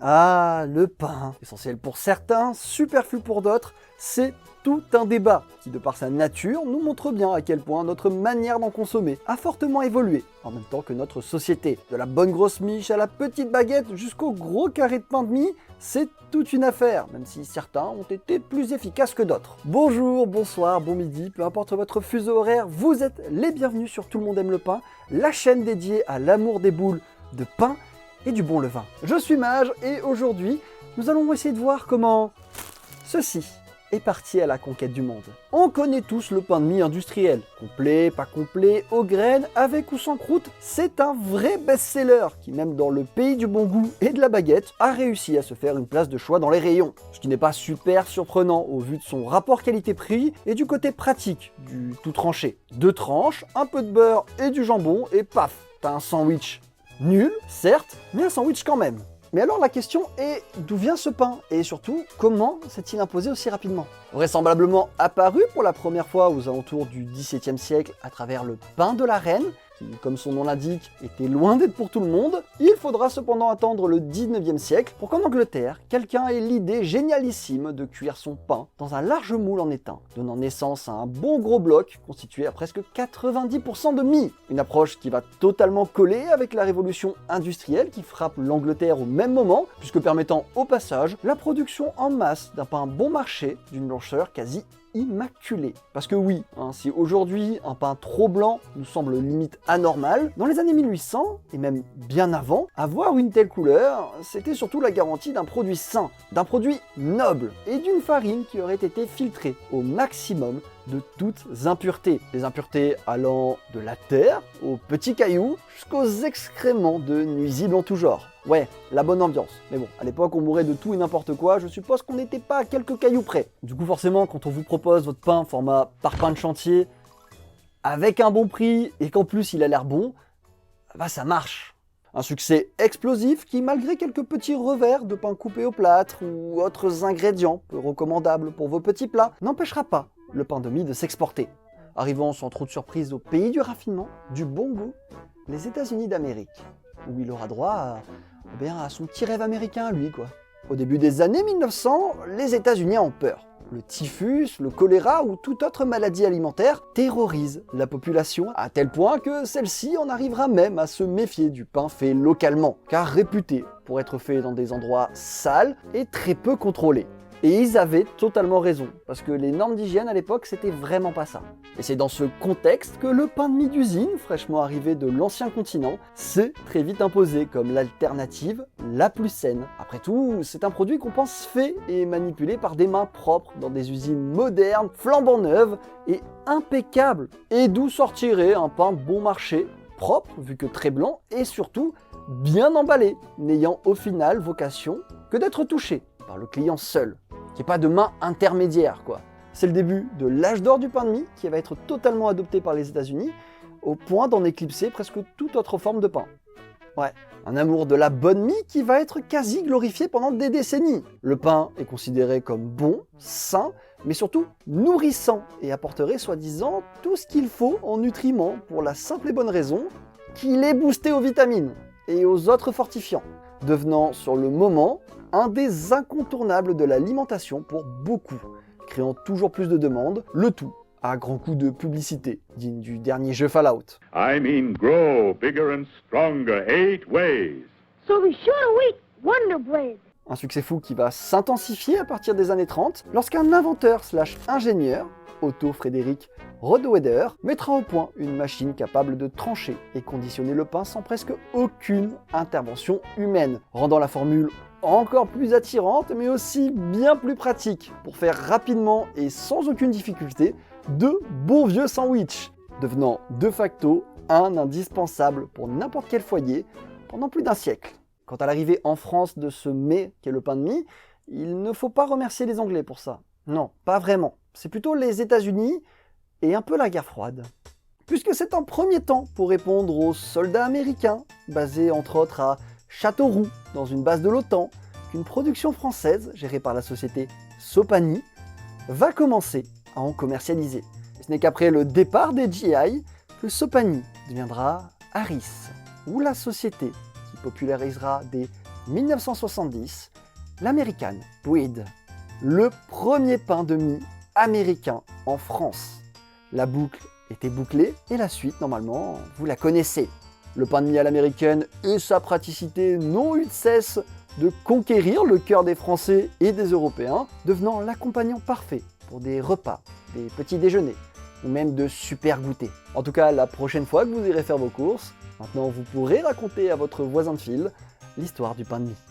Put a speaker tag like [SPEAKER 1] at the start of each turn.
[SPEAKER 1] Ah, le pain, essentiel pour certains, superflu pour d'autres, c'est tout un débat qui, de par sa nature, nous montre bien à quel point notre manière d'en consommer a fortement évolué, en même temps que notre société. De la bonne grosse miche à la petite baguette jusqu'au gros carré de pain de mie, c'est toute une affaire, même si certains ont été plus efficaces que d'autres. Bonjour, bonsoir, bon midi, peu importe votre fuseau horaire, vous êtes les bienvenus sur Tout le monde aime le pain, la chaîne dédiée à l'amour des boules de pain et du bon levain. Je suis Mage et aujourd'hui, nous allons essayer de voir comment ceci est parti à la conquête du monde. On connaît tous le pain de mie industriel. Complet, pas complet, aux graines, avec ou sans croûte, c'est un vrai best-seller qui, même dans le pays du bon goût et de la baguette, a réussi à se faire une place de choix dans les rayons. Ce qui n'est pas super surprenant au vu de son rapport qualité-prix et du côté pratique du tout tranché. 2 tranches, un peu de beurre et du jambon et paf, t'as un sandwich. Nul, certes, mais un sandwich quand même. Mais alors la question est, d'où vient ce pain? Et surtout, comment s'est-il imposé aussi rapidement? Vraisemblablement apparu pour la première fois aux alentours du XVIIe siècle à travers le pain de la reine, qui, comme son nom l'indique, était loin d'être pour tout le monde, il faudra cependant attendre le 19e siècle pour qu'en Angleterre, quelqu'un ait l'idée génialissime de cuire son pain dans un large moule en étain, donnant naissance à un bon gros bloc constitué à presque 90% de mie. Une approche qui va totalement coller avec la révolution industrielle qui frappe l'Angleterre au même moment, puisque permettant au passage la production en masse d'un pain bon marché d'une blancheur quasi immaculé. Parce que oui, si aujourd'hui un pain trop blanc nous semble limite anormal, dans les années 1800, et même bien avant, avoir une telle couleur, c'était surtout la garantie d'un produit sain, d'un produit noble, et d'une farine qui aurait été filtrée au maximum de toutes impuretés. Les impuretés allant de la terre, aux petits cailloux, jusqu'aux excréments de nuisibles en tout genre. Ouais, la bonne ambiance. Mais bon, à l'époque, on mourait de tout et n'importe quoi, je suppose qu'on n'était pas à quelques cailloux près. Du coup, forcément, quand on vous propose votre pain format parpaing de chantier, avec un bon prix, et qu'en plus il a l'air bon, bah ça marche. Un succès explosif qui, malgré quelques petits revers de pain coupé au plâtre ou autres ingrédients peu recommandables pour vos petits plats, n'empêchera pas le pain de mie de s'exporter, arrivant sans trop de surprise au pays du raffinement, du bon goût, les États-Unis d'Amérique, où il aura droit à son petit rêve américain, lui, quoi. Au début des années 1900, les États-Unis ont peur. Le typhus, le choléra ou toute autre maladie alimentaire terrorise la population à tel point que celle-ci en arrivera même à se méfier du pain fait localement, car réputé pour être fait dans des endroits sales et très peu contrôlés. Et ils avaient totalement raison, parce que les normes d'hygiène à l'époque, c'était vraiment pas ça. Et c'est dans ce contexte que le pain de mie d'usine, fraîchement arrivé de l'ancien continent, s'est très vite imposé comme l'alternative la plus saine. Après tout, c'est un produit qu'on pense fait et manipulé par des mains propres dans des usines modernes, flambant neuves et impeccables. Et d'où sortirait un pain bon marché, propre, vu que très blanc, et surtout bien emballé, n'ayant au final vocation que d'être touché par le client seul. Qu'il n'y ait pas de main intermédiaire, quoi. C'est le début de l'âge d'or du pain de mie qui va être totalement adopté par les États-Unis au point d'en éclipser presque toute autre forme de pain. Ouais, un amour de la bonne mie qui va être quasi glorifié pendant des décennies. Le pain est considéré comme bon, sain, mais surtout nourrissant et apporterait soi-disant tout ce qu'il faut en nutriments pour la simple et bonne raison qu'il est boosté aux vitamines et aux autres fortifiants, devenant sur le moment un des incontournables de l'alimentation pour beaucoup, créant toujours plus de demandes, le tout à grands coups de publicité, digne du dernier jeu Fallout.
[SPEAKER 2] I mean grow bigger and stronger 8 ways.
[SPEAKER 3] So be sure to eat Wonder Bread.
[SPEAKER 1] Un succès fou qui va s'intensifier à partir des années 30, lorsqu'un inventeur/ingénieur, Otto Frédéric Rodeweber, mettra au point une machine capable de trancher et conditionner le pain sans presque aucune intervention humaine, rendant la formule encore plus attirante, mais aussi bien plus pratique, pour faire rapidement et sans aucune difficulté de bons vieux sandwichs, devenant de facto un indispensable pour n'importe quel foyer pendant plus d'un siècle. Quant à l'arrivée en France de ce mets qu'est le pain de mie, il ne faut pas remercier les Anglais pour ça. Non, pas vraiment. C'est plutôt les États-Unis et un peu la guerre froide. Puisque c'est un premier temps pour répondre aux soldats américains, basés entre autres à Châteauroux, dans une base de l'OTAN, qu'une production française, gérée par la société Sopani, va commencer à en commercialiser. Et ce n'est qu'après le départ des GI que Sopani deviendra Harris, ou la société qui popularisera des 1970, l'American Breed, le premier pain de mie américain en France. La boucle était bouclée et la suite, normalement, vous la connaissez. Le pain de mie à l'américaine et sa praticité n'ont eu de cesse de conquérir le cœur des Français et des Européens, devenant l'accompagnant parfait pour des repas, des petits déjeuners ou même de super goûters. En tout cas, la prochaine fois que vous irez faire vos courses, maintenant vous pourrez raconter à votre voisin de file l'histoire du pain de mie.